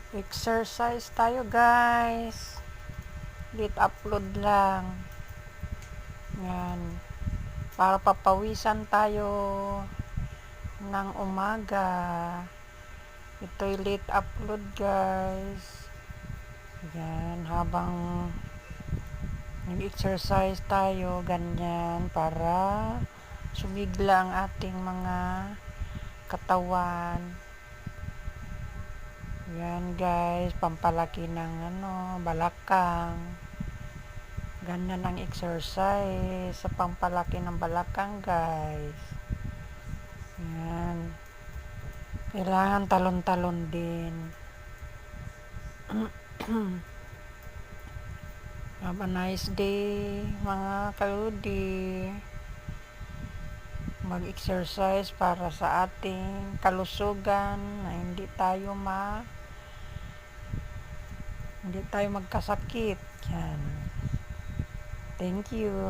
Exercise tayo guys. Upload lang. Yan. Para papawisan tayo ng umaga. Ito'y late upload guys. Yan. Habang nag-exercise tayo, ganyan. Para sumigla ang ating mga katawan. Yan guys, pampalaki ng balakang. Ganyan ang exercise sa pampalaki ng balakang guys. Yan. Kailangan talon-talon din. Have a nice day mga kaludi. Mag-exercise para sa ating kalusugan na hindi tayo magkasakit. Yan. Thank you.